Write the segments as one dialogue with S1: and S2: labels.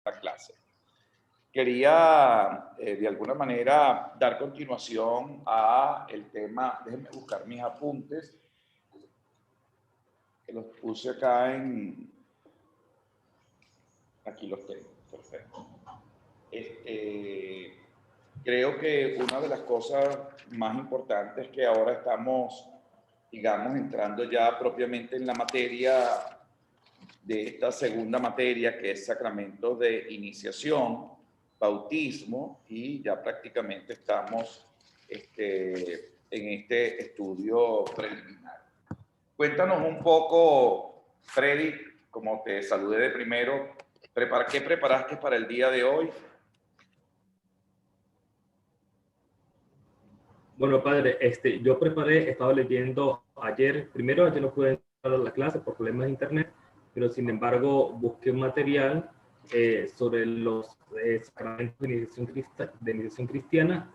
S1: la clase. Quería, de alguna manera, dar continuación a el tema. Déjenme buscar mis apuntes, que los puse acá en... Aquí los tengo, perfecto. Creo que una de las cosas más importantes es que ahora estamos, digamos, entrando ya propiamente en la materia de esta segunda materia, que es sacramentos de iniciación, bautismo, y ya prácticamente estamos en este estudio preliminar. Cuéntanos un poco, Freddy, como te saludé de primero, ¿qué preparaste para el día de hoy?
S2: Bueno, padre, yo preparé, estaba leyendo ayer no pude entrar a la clase por problemas de internet, pero sin embargo busqué un material sobre los sacramentos de iniciación cristiana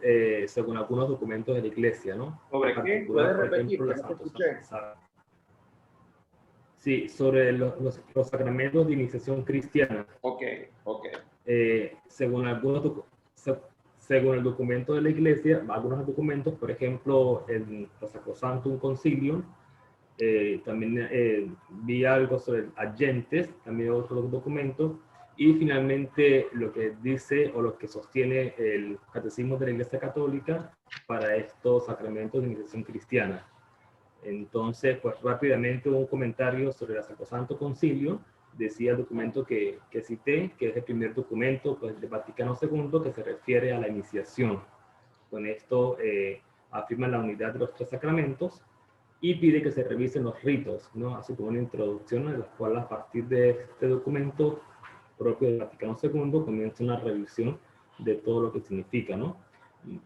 S2: según algunos documentos de la iglesia, ¿no? En
S1: ¿Sobre qué?
S2: particular,
S1: ¿Puedes
S2: por
S1: repetir?
S2: ejemplo,
S1: Que
S2: la
S1: no te
S2: Santo
S1: escuché.
S2: Sí, sobre los sacramentos de iniciación cristiana.
S1: Ok, ok.
S2: Según según el documento de la iglesia, algunos documentos, por ejemplo, el Sacrosanctum Concilium, también vi algo sobre agentes, también otros documentos, y finalmente lo que dice o lo que sostiene el Catecismo de la Iglesia Católica para estos sacramentos de iniciación cristiana. Entonces, pues rápidamente un comentario sobre el Sacrosanto Concilio. Decía el documento que cité, que es el primer documento pues, del Vaticano II que se refiere a la iniciación. Con esto afirma la unidad de los tres sacramentos y pide que se revisen los ritos, ¿no? Así como una introducción en la cual a partir de este documento propio del Vaticano II comienza una revisión de todo lo que significa, ¿no?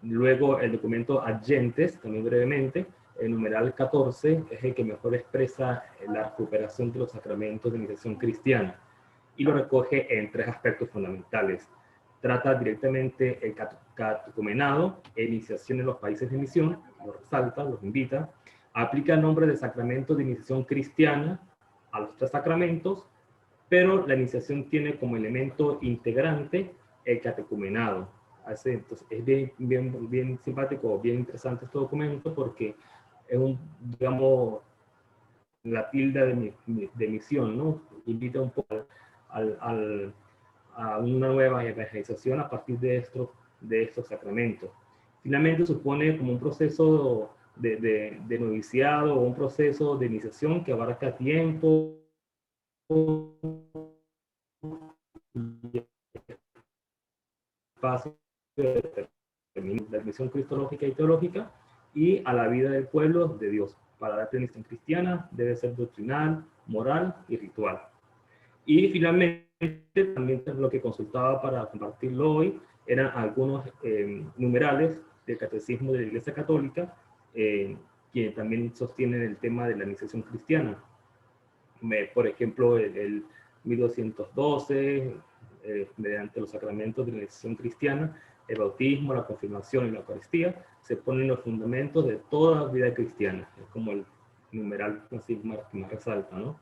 S2: Luego el documento Agentes, también brevemente, el numeral 14 es el que mejor expresa la recuperación de los sacramentos de iniciación cristiana y lo recoge en tres aspectos fundamentales. Trata directamente el catecumenado e iniciación en los países de misión, lo resalta, los invita, aplica el nombre de sacramento de iniciación cristiana a los tres sacramentos, pero la iniciación tiene como elemento integrante el catecumenado. Entonces, es bien simpático, bien interesante este documento porque es digamos, la tilda de misión, ¿no? Invita un poco a una nueva evangelización a partir de estos sacramentos. Finalmente supone como un proceso de noviciado o un proceso de iniciación que abarca tiempo, espacio de la misión cristológica y teológica y a la vida del pueblo de Dios. Para la plenitud cristiana debe ser doctrinal, moral y ritual. Y finalmente, también lo que consultaba para compartirlo hoy eran algunos numerales del Catecismo de la Iglesia Católica que también sostienen el tema de la iniciación cristiana. Por ejemplo, el 1212, mediante los sacramentos de la iniciación cristiana, el bautismo, la confirmación y la Eucaristía, se ponen los fundamentos de toda la vida cristiana. Es como el numeral así que más resalta, ¿no?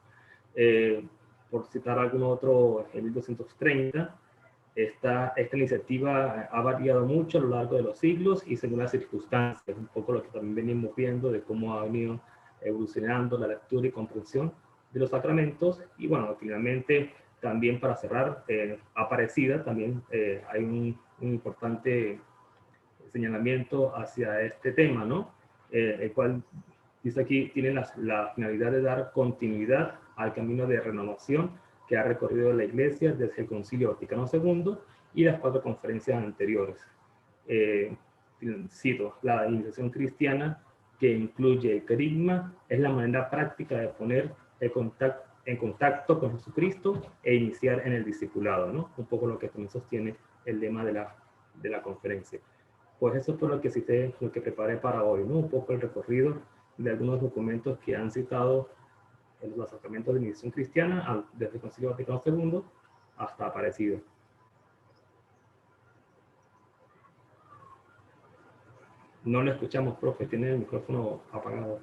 S2: Por citar algún otro, en 1230, esta iniciativa ha variado mucho a lo largo de los siglos y según las circunstancias, un poco lo que también venimos viendo de cómo ha venido evolucionando la lectura y comprensión de los sacramentos. Y bueno, finalmente, también para cerrar, Aparecida, también hay un importante señalamiento hacia este tema, ¿no? El cual dice aquí, tiene la finalidad de dar continuidad al camino de renovación que ha recorrido la Iglesia desde el Concilio Vaticano II y las 4 conferencias anteriores. Cito, la iniciación cristiana que incluye el querigma es la manera práctica de poner en contacto con Jesucristo e iniciar en el discipulado, ¿no? Un poco lo que también sostiene el lema de la conferencia. Pues eso fue lo que cité, lo que preparé para hoy, ¿no? Un poco el recorrido de algunos documentos que han citado en los sacramentos de iniciación cristiana desde el Concilio Vaticano II hasta Aparecido. No lo escuchamos, profe, tiene el micrófono apagado.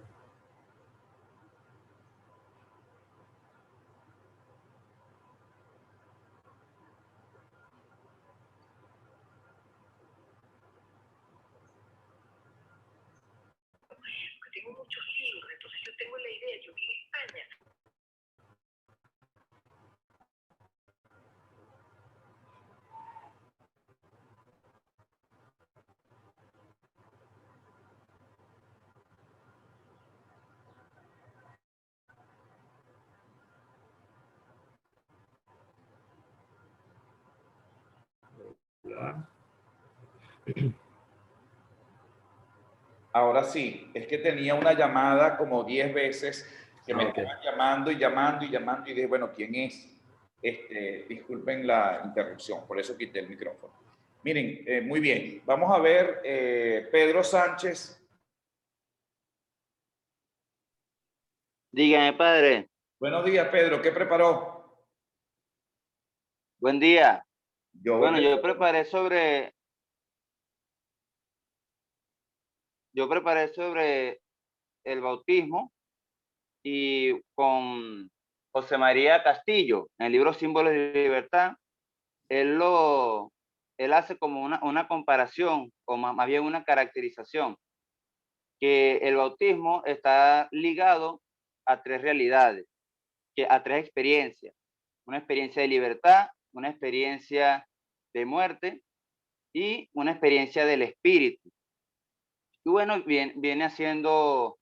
S2: ¿verdad?
S1: Ahora sí, es que tenía una llamada como 10 veces que me
S2: Ok.
S1: estaban llamando y llamando y llamando y dije, bueno, ¿quién es? Disculpen la interrupción, por eso quité el micrófono. Miren, muy bien, vamos a ver Pedro Sánchez.
S3: Dígame, padre.
S1: Buenos días, Pedro, ¿qué preparó?
S3: Buen día.
S1: Yo,
S3: Bueno, yo preparé sobre el bautismo y con José María Castillo, en el libro Símbolos de Libertad, él lo, él hace como una comparación, o más bien una caracterización, que el bautismo está ligado a tres realidades, a tres experiencias. Una experiencia de libertad, una experiencia de muerte y una experiencia del espíritu. Y bueno, viene explicando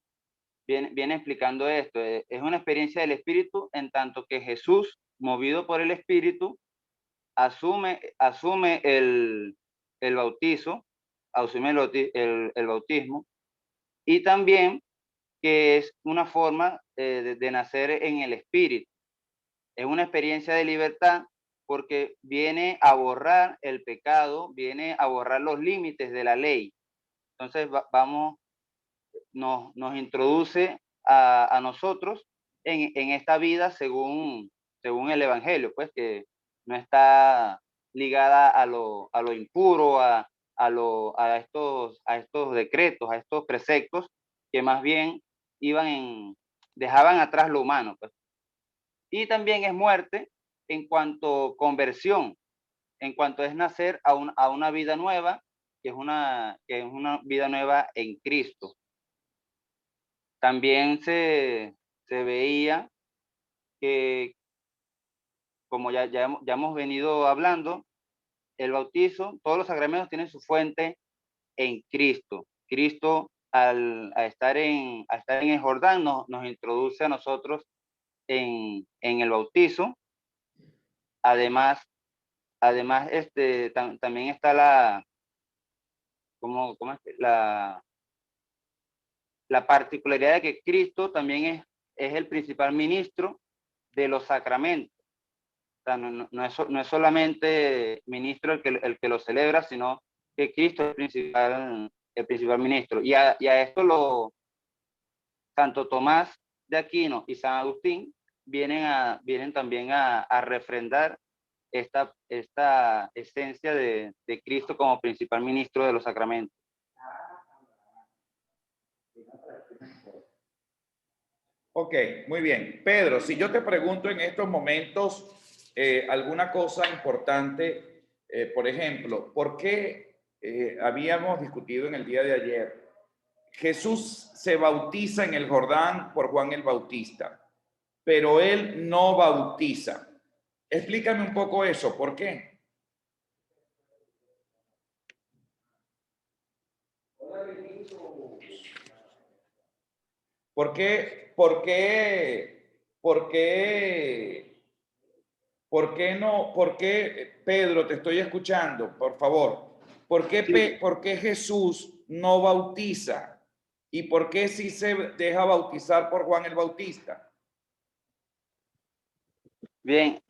S3: esto. Es una experiencia del espíritu en tanto que Jesús, movido por el espíritu, asume el bautizo, asume el bautismo, y también que es una forma de nacer en el espíritu. Es una experiencia de libertad porque viene a borrar el pecado, viene a borrar los límites de la ley. Entonces nos introduce a nosotros en esta vida según el Evangelio, pues que no está ligada a lo impuro, a estos decretos, a estos preceptos, que más bien dejaban atrás lo humano, pues. Y también es muerte en cuanto conversión, en cuanto es nacer a una vida nueva, que es una vida nueva en Cristo. También se veía que, como ya hemos venido hablando, el bautizo, todos los sacramentos tienen su fuente en Cristo. Cristo, a estar en el Jordán, nos introduce a nosotros en el bautizo. Además, también está ¿cómo es la particularidad de que Cristo también es el principal ministro de los sacramentos. O sea, no es solamente ministro el que lo celebra, sino que Cristo es el principal ministro. Y a esto Santo Tomás de Aquino y San Agustín vienen también a refrendar esta esencia de Cristo como principal ministro de los sacramentos.
S1: Ok, muy bien. Pedro, si yo te pregunto en estos momentos alguna cosa importante, por ejemplo, ¿por qué habíamos discutido en el día de ayer? Jesús se bautiza en el Jordán por Juan el Bautista, pero él no bautiza. Explícame un poco eso, ¿por qué? ¿Por qué, por qué, por qué, por qué no, por qué, Pedro, te estoy escuchando, por favor? ¿Por qué Jesús no bautiza? ¿Y por qué sí se deja bautizar por Juan el Bautista?
S3: Bien,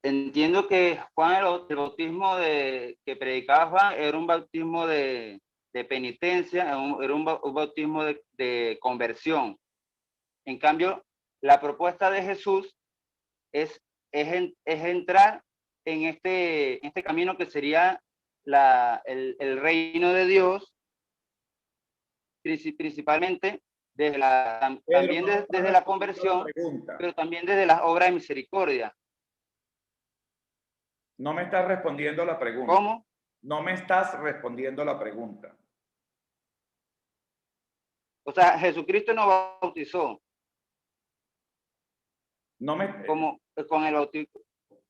S3: entiendo que el bautismo que predicaba Juan era un bautismo de penitencia, era un bautismo de conversión. En cambio, la propuesta de Jesús es entrar en este camino que sería el reino de Dios, principalmente
S1: Pedro,
S3: también
S1: no me estás
S3: desde la
S1: respondiendo la
S3: conversión,
S1: pregunta.
S3: pero también desde las obras de misericordia.
S1: No me estás respondiendo la pregunta.
S3: ¿Cómo?
S1: No me estás respondiendo la pregunta.
S3: O sea, Jesucristo nos bautizó
S1: No me,
S3: con el bautismo.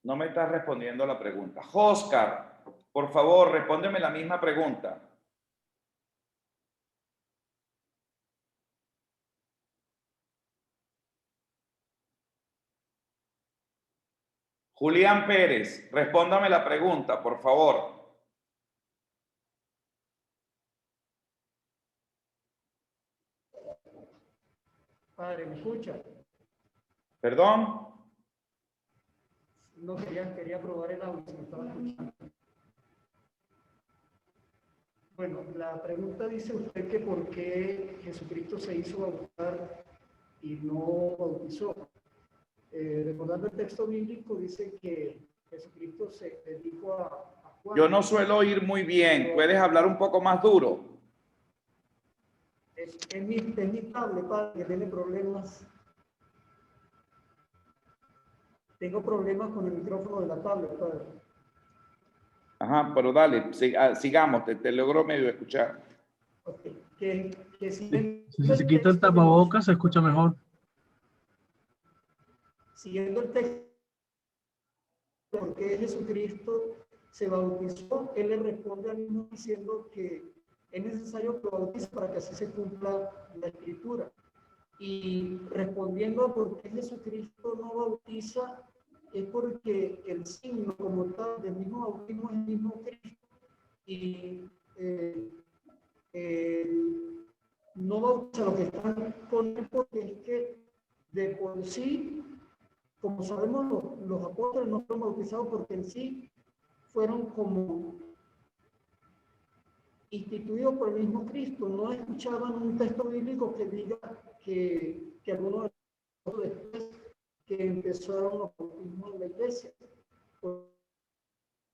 S1: no me estás respondiendo la pregunta. Oscar, por favor, respóndeme la misma pregunta. Julián Pérez, respóndame la pregunta, por favor.
S4: Padre, ¿me escucha?
S1: ¿Perdón?
S4: No quería probar el audio, me estaba escuchando. Bueno, la pregunta dice usted que por qué Jesucristo se hizo bautizar y no bautizó. Recordando el texto bíblico, dice que Jesucristo se le dijo a Juan.
S1: Yo no suelo oír muy bien. ¿Puedes hablar un poco más duro?
S4: Es mi tablet, padre, que tiene problemas. Tengo problemas con el micrófono de la tablet, padre.
S1: Ajá, pero dale, sigamos, te logro medio escuchar.
S4: Okay. Que si
S5: se quita el tapabocas, se escucha mejor.
S4: Siguiendo el texto, porque Jesucristo se bautizó, él le responde al mismo diciendo que es necesario que bautice para que así se cumpla la escritura. Y respondiendo a por qué Jesucristo no bautiza, es porque el signo como tal del mismo bautismo es el mismo Cristo. Y no bautiza lo que están con él porque es que de por sí, como sabemos, los apóstoles no fueron bautizados porque en sí fueron como instituidos por el mismo Cristo. No escuchaban un texto bíblico que diga que algunos de los después que empezaron los bautismos en la iglesia. El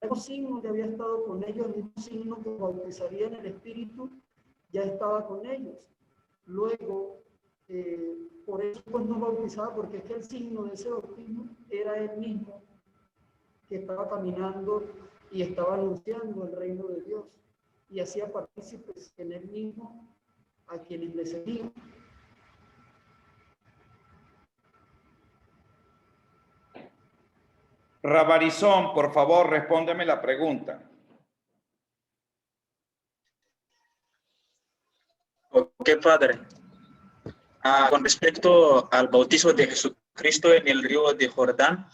S4: mismo signo que había estado con ellos, el mismo signo que bautizaría en el Espíritu, ya estaba con ellos. Luego, por eso pues no bautizaba, porque es que el signo de ese bautismo era él mismo que estaba caminando y estaba anunciando el reino de Dios y hacía partícipes en él mismo a quienes le seguían.
S1: Rabarizón, por favor, respóndeme la pregunta.
S6: Ok, padre. Con respecto al bautizo de Jesucristo en el río de Jordán,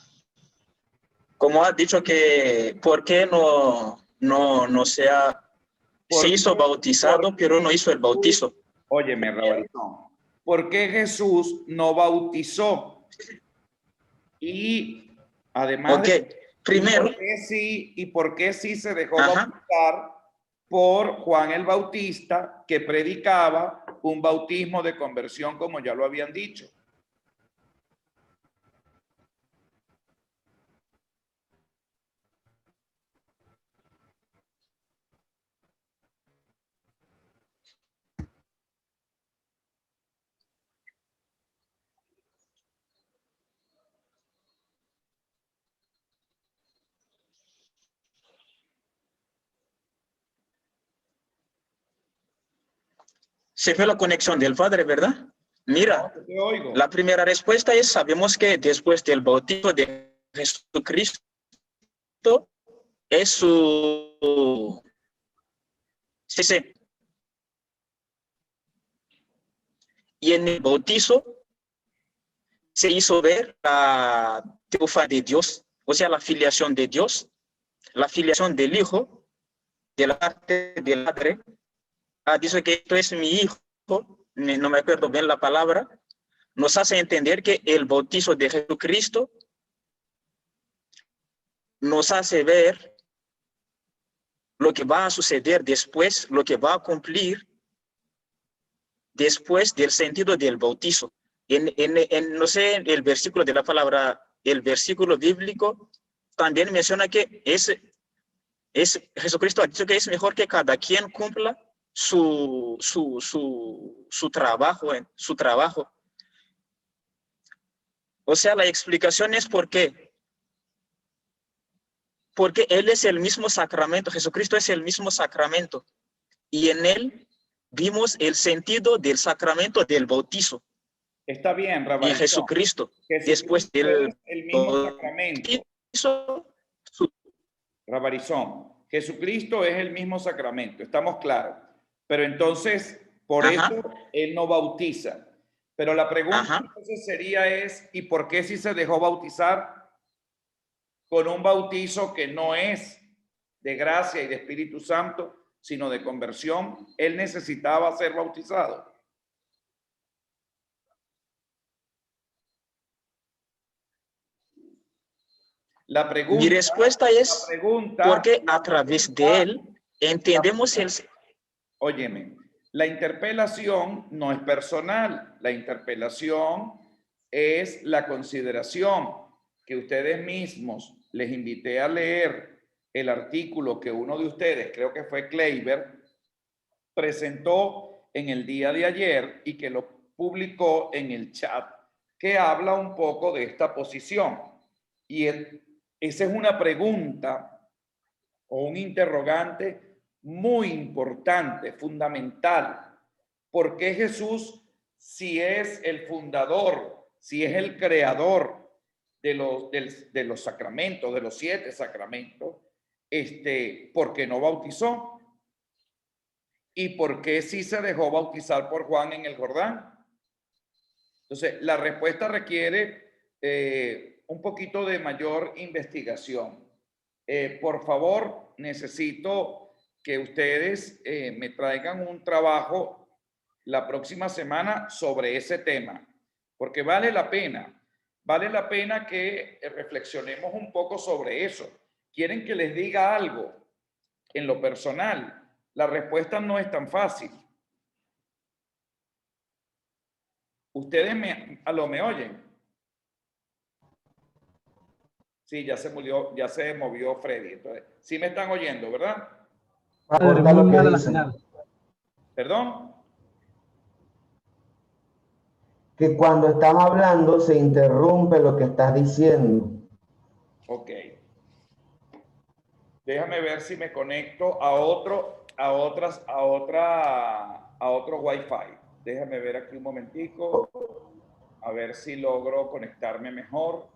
S6: como ha dicho que por qué no se hizo bautizado, pero no hizo el bautizo.
S1: Óyeme, Rabarizón, ¿por qué Jesús no bautizó? Y además,
S6: primero,
S1: ¿por qué sí se dejó bautizar por Juan el Bautista, que predicaba un bautismo de conversión, como ya lo habían dicho?
S6: Se fue la conexión del Padre, ¿verdad? Mira,
S1: No, te oigo.
S6: La primera respuesta es, sabemos que después del bautizo de Jesucristo, es su... Sí. Y en el bautizo se hizo ver la teofanía de Dios, o sea, la filiación de Dios, la filiación del Hijo, de la parte del Padre. Dice que esto es mi Hijo, no me acuerdo bien la palabra, nos hace entender que el bautizo de Jesucristo nos hace ver lo que va a suceder después, lo que va a cumplir después del sentido del bautizo. No sé, el versículo de la palabra, el versículo bíblico también menciona que Jesucristo ha dicho que es mejor que cada quien cumpla su trabajo. O sea, la explicación es por qué. Porque Él es el mismo sacramento, Jesucristo es el mismo sacramento. Y en Él vimos el sentido del sacramento del bautizo.
S1: Está bien, Rabarizón.
S6: En Jesucristo. Después del
S1: el mismo sacramento. Rabarizón, Jesucristo es el mismo sacramento, estamos claros. Pero entonces, por eso Él no bautiza. Pero la pregunta entonces sería ¿y por qué si se dejó bautizar con un bautizo que no es de gracia y de Espíritu Santo, sino de conversión? Él necesitaba ser bautizado. La pregunta,
S6: Mi respuesta es,
S1: la pregunta,
S6: porque a través de él entendemos el...
S1: óyeme, la interpelación no es personal, la interpelación es la consideración que ustedes mismos, les invité a leer el artículo que uno de ustedes, creo que fue Kleiber, presentó en el día de ayer y que lo publicó en el chat, que habla un poco de esta posición. Y esa es una pregunta o un interrogante muy importante, fundamental. ¿Por qué Jesús, si es el fundador, si es el creador de los sacramentos, de los 7 sacramentos, por qué no bautizó? ¿Y por qué sí se dejó bautizar por Juan en el Jordán? Entonces, la respuesta requiere un poquito de mayor investigación. Por favor, necesito que ustedes me traigan un trabajo la próxima semana sobre ese tema, porque vale la pena que reflexionemos un poco sobre eso. ¿Quieren que les diga algo en lo personal? La respuesta no es tan fácil. ¿Ustedes me oyen? Sí, ya se movió Freddy. Entonces, sí me están oyendo, ¿verdad?
S5: Padre,
S7: Aporta
S5: muy
S7: lo que
S5: mala la
S7: dice.
S5: señal.
S1: ¿Perdón?
S7: Que cuando estás hablando se interrumpe lo que estás diciendo.
S1: Ok. Déjame ver si me conecto a otro Wi-Fi. Déjame ver aquí un momentico. A ver si logro conectarme mejor.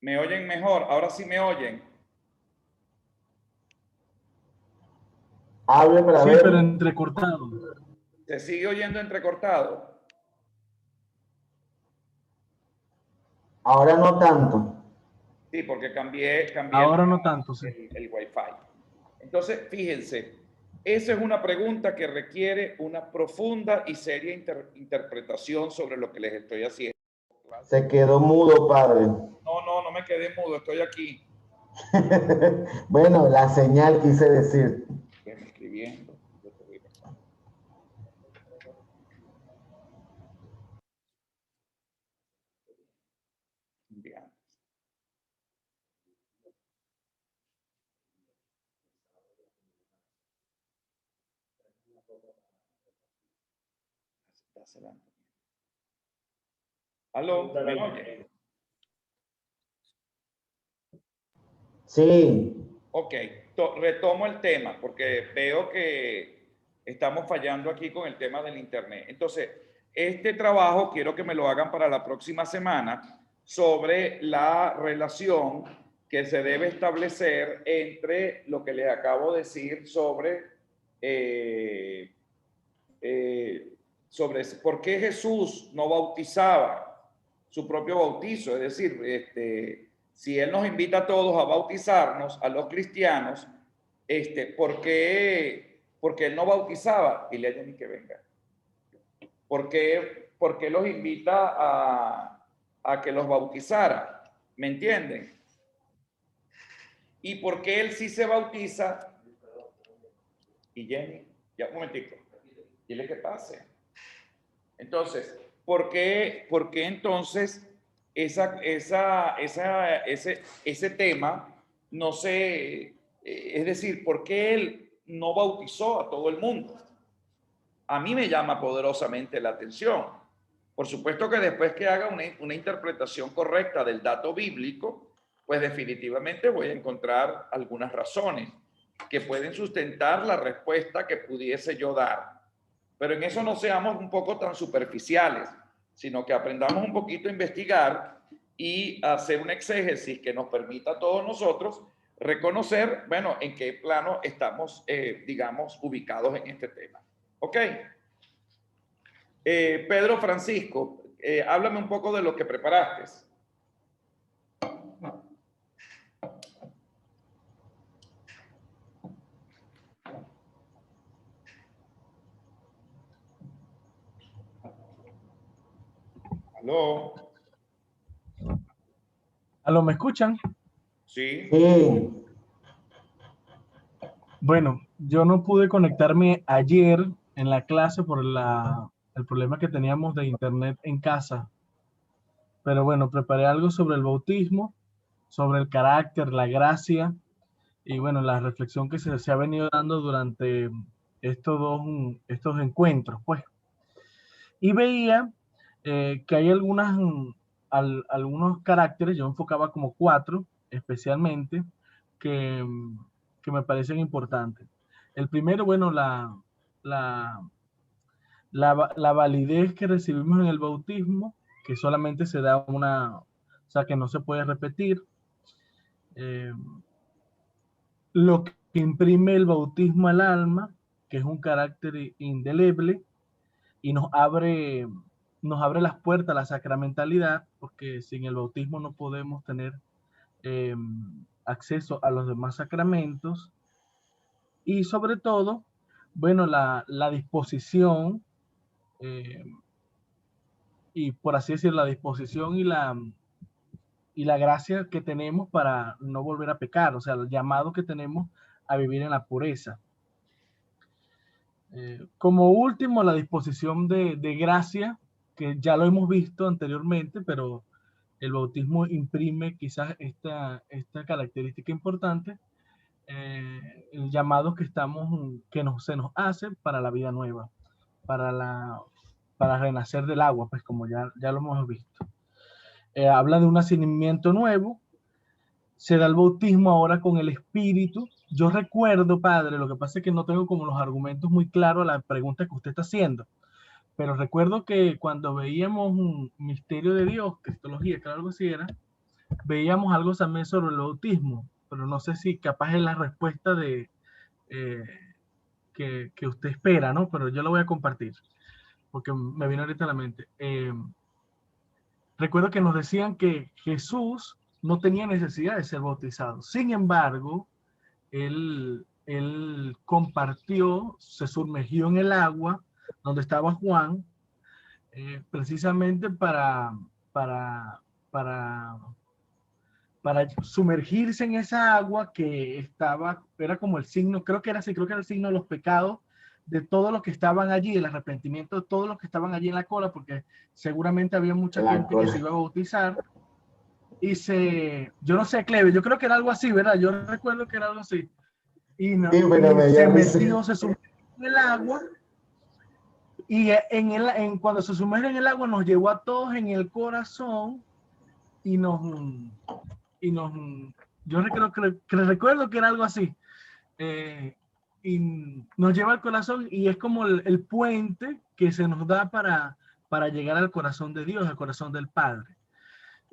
S1: ¿Me oyen mejor? Ahora sí me oyen.
S7: Hable para
S5: Sí,
S7: ver.
S5: pero entrecortado.
S1: ¿Se sigue oyendo entrecortado?
S7: Ahora no tanto.
S1: Sí, porque cambié
S5: Ahora no tanto, sí.
S1: el Wi-Fi. Entonces, fíjense, esa es una pregunta que requiere una profunda y seria interpretación sobre lo que les estoy haciendo.
S7: Se quedó mudo, padre.
S1: No me quedé mudo, estoy aquí.
S7: Bueno, la señal quise decir.
S1: Estoy escribiendo. Bien. ¿Aló? ¿Me oye?
S7: Sí.
S1: Ok, retomo el tema porque veo que estamos fallando aquí con el tema del internet. Entonces, este trabajo quiero que me lo hagan para la próxima semana sobre la relación que se debe establecer entre lo que les acabo de decir sobre por qué Jesús no bautizaba su propio bautizo. Es decir, si Él nos invita a todos a bautizarnos, a los cristianos, ¿por qué Él no bautizaba? Dile a Jenny que venga. ¿Por qué los invita a que los bautizara? ¿Me entienden? ¿Y por qué Él sí se bautiza? Y Jenny, ya un momentico, dile que pase. Entonces, ¿por qué entonces ese tema no se, es decir, por qué él no bautizó a todo el mundo? A mí me llama poderosamente la atención. Por supuesto que después que haga una interpretación correcta del dato bíblico, pues definitivamente voy a encontrar algunas razones que pueden sustentar la respuesta que pudiese yo dar. Pero en eso no seamos un poco tan superficiales, sino que aprendamos un poquito a investigar y a hacer un exégesis que nos permita a todos nosotros reconocer, bueno, en qué plano estamos, digamos, ubicados en este tema. ¿Ok? Pedro Francisco, háblame un poco de lo que preparaste. ¿Aló?
S5: ¿Aló, me escuchan?
S1: Sí.
S7: Sí,
S5: Bueno, yo no pude conectarme ayer en la clase por el problema que teníamos de internet en casa. Pero bueno, preparé algo sobre el bautismo, sobre el carácter, la gracia y bueno, la reflexión que se ha venido dando durante estos encuentros, pues. Y veía que hay algunos caracteres, yo enfocaba como 4 especialmente, que, que me parecen importantes. El primero, bueno, la, la validez que recibimos en el bautismo, que solamente se da o sea, que no se puede repetir. Eh, lo que imprime el bautismo al alma, que es un carácter indeleble, y nos abre las puertas a la sacramentalidad, porque sin el bautismo no podemos tener eh, acceso a los demás sacramentos. Y sobre todo, bueno, la disposición, eh, y por así decir, la disposición y la gracia que tenemos para no volver a pecar, o sea, el llamado que tenemos a vivir en la pureza. Como último, la disposición de gracia, que ya lo hemos visto anteriormente, pero el bautismo imprime quizás esta característica importante, el llamado se nos hace para la vida nueva, para renacer del agua, pues como ya lo hemos visto. Habla de un nacimiento nuevo, se da el bautismo ahora con el Espíritu. Yo recuerdo, padre, lo que pasa es que no tengo como los argumentos muy claros a la pregunta que usted está haciendo, pero recuerdo que cuando veíamos un misterio de Dios, cristología, que algo así era, veíamos algo también sobre el bautismo, pero no sé si capaz es la respuesta eh, que usted espera, ¿no? Pero yo lo voy a compartir, porque me vino ahorita a la mente. Recuerdo que nos decían que Jesús no tenía necesidad de ser bautizado. Sin embargo, él compartió, se sumergió en el agua donde estaba Juan, precisamente para, para, para sumergirse en esa agua que era como el signo, creo que era el signo de los pecados de todos los que estaban allí, el arrepentimiento de todos los que estaban allí en la cola, porque seguramente había mucha gente que se iba a bautizar. Yo no sé, Cleve, yo creo que era algo así, ¿verdad? Yo recuerdo que era algo así. Y, no,
S7: sí, pero me
S5: se
S7: dio risa.
S5: metió, se sumergió en el agua, y cuando se sumerge en el agua nos llevó a todos en el corazón y yo recuerdo que era algo así. Y nos lleva al corazón y es como el puente que se nos da para llegar al corazón de Dios, al corazón del Padre.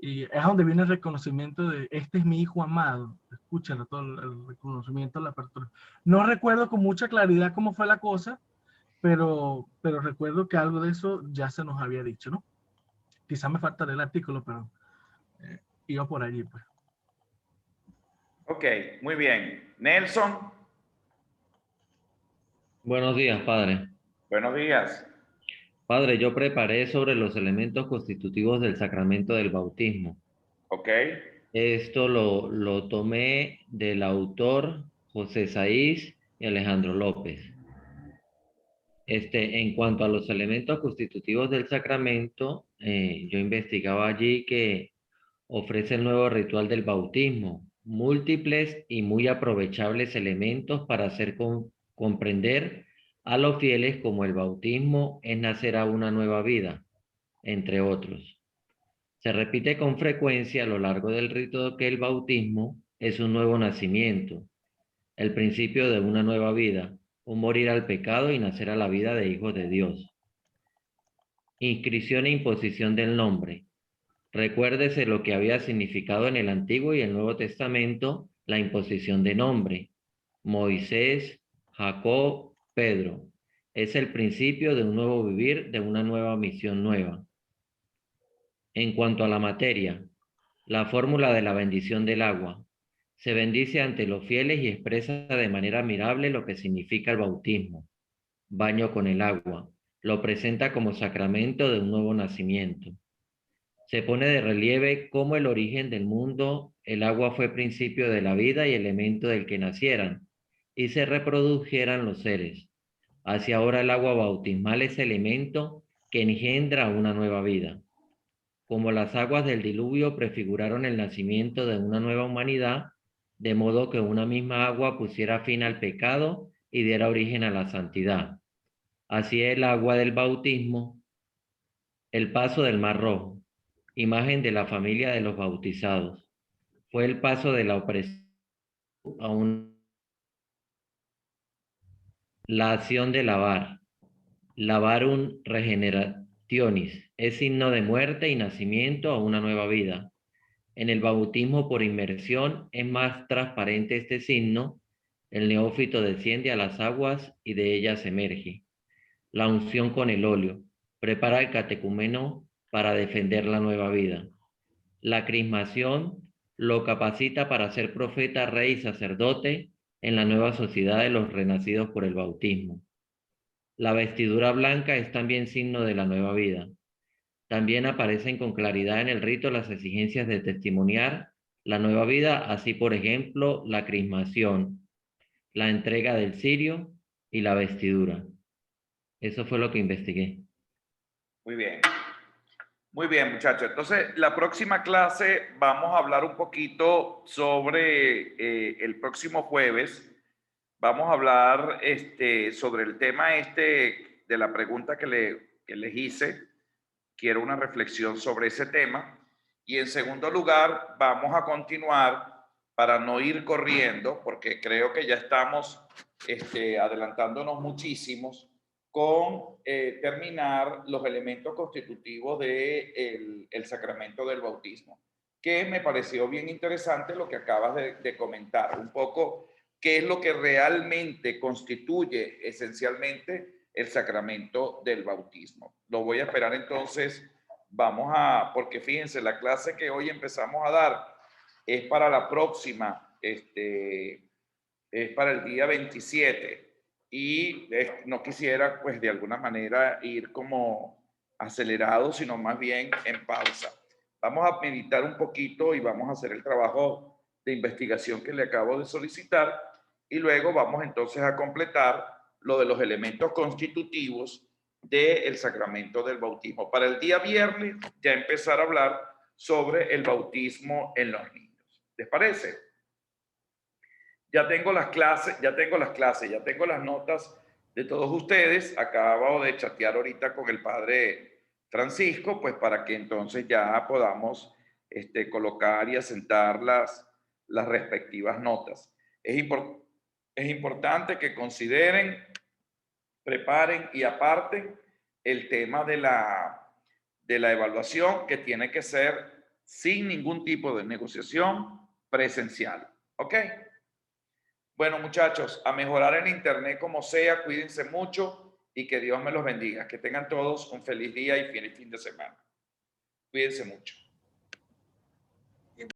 S5: Y es donde viene el reconocimiento de este es mi hijo amado. Escúchalo, todo el reconocimiento, la apertura. No recuerdo con mucha claridad cómo fue la cosa, pero recuerdo que algo de eso ya se nos había dicho, ¿no? Quizá me falta el artículo, pero iba por allí, pues.
S1: Ok, muy bien. Nelson,
S8: Buenos días, padre.
S1: buenos días.
S8: Padre, yo preparé sobre los elementos constitutivos del sacramento del bautismo.
S1: Ok,
S8: Esto lo tomé del autor José Saiz y Alejandro López. En cuanto a los elementos constitutivos del sacramento, yo investigaba allí que ofrece el nuevo ritual del bautismo, múltiples y muy aprovechables elementos para hacer comprender a los fieles como el bautismo es nacer a una nueva vida, entre otros. Se repite con frecuencia a lo largo del rito que el bautismo es un nuevo nacimiento, el principio de una nueva vida, un morir al pecado y nacer a la vida de hijos de Dios. Inscripción e imposición del nombre. Recuérdese lo que había significado en el Antiguo y el Nuevo Testamento la imposición de nombre. Moisés, Jacob, Pedro. Es el principio de un nuevo vivir, de una nueva misión nueva. En cuanto a la materia, la fórmula de la bendición del agua. Se bendice ante los fieles y expresa de manera admirable lo que significa el bautismo. Baño con el agua. Lo presenta como sacramento de un nuevo nacimiento. Se pone de relieve cómo el origen del mundo, el agua fue principio de la vida y elemento del que nacieran y se reprodujeran los seres. Así ahora el agua bautismal es elemento que engendra una nueva vida. Como las aguas del diluvio prefiguraron el nacimiento de una nueva humanidad, de modo que una misma agua pusiera fin al pecado y diera origen a la santidad. Así el agua del bautismo, el paso del Mar Rojo, imagen de la familia de los bautizados, fue el paso de la opresión a la acción de lavar, lavarum regenerationis, es signo de muerte y nacimiento a una nueva vida. En el bautismo por inmersión es más transparente este signo, el neófito desciende a las aguas y de ellas emerge. La unción con el óleo prepara al catecúmeno para defender la nueva vida. La crismación lo capacita para ser profeta, rey y sacerdote en la nueva sociedad de los renacidos por el bautismo. La vestidura blanca es también signo de la nueva vida. También aparecen con claridad en el rito las exigencias de testimoniar la nueva vida, así por ejemplo la crismación, la entrega del cirio y la vestidura. Eso fue lo que investigué.
S1: Muy bien. Muy bien, muchachos. Entonces, la próxima clase vamos a hablar un poquito sobre el próximo jueves. Vamos a hablar sobre el tema de la pregunta que les hice. Quiero una reflexión sobre ese tema. Y en segundo lugar, vamos a continuar para no ir corriendo, porque creo que ya estamos adelantándonos muchísimos con terminar los elementos constitutivos del el sacramento del bautismo, que me pareció bien interesante lo que acabas de comentar, un poco qué es lo que realmente constituye esencialmente el sacramento del bautismo. Lo voy a esperar entonces, porque fíjense, la clase que hoy empezamos a dar es para la próxima, es para el día 27 y no quisiera pues de alguna manera ir como acelerado, sino más bien en pausa. Vamos a meditar un poquito y vamos a hacer el trabajo de investigación que le acabo de solicitar y luego vamos entonces a completar lo de los elementos constitutivos del sacramento del bautismo. Para el día viernes ya empezar a hablar sobre el bautismo en los niños. ¿Les parece? Ya tengo las clases, ya tengo las notas de todos ustedes. Acabo de chatear ahorita con el padre Francisco, pues para que entonces ya podamos colocar y asentar las respectivas notas. Es importante que consideren, preparen y aparten el tema de la evaluación, que tiene que ser sin ningún tipo de negociación presencial. ¿Ok? Bueno, muchachos, a mejorar el internet como sea, cuídense mucho y que Dios me los bendiga. Que tengan todos un feliz día y feliz fin de semana. Cuídense mucho.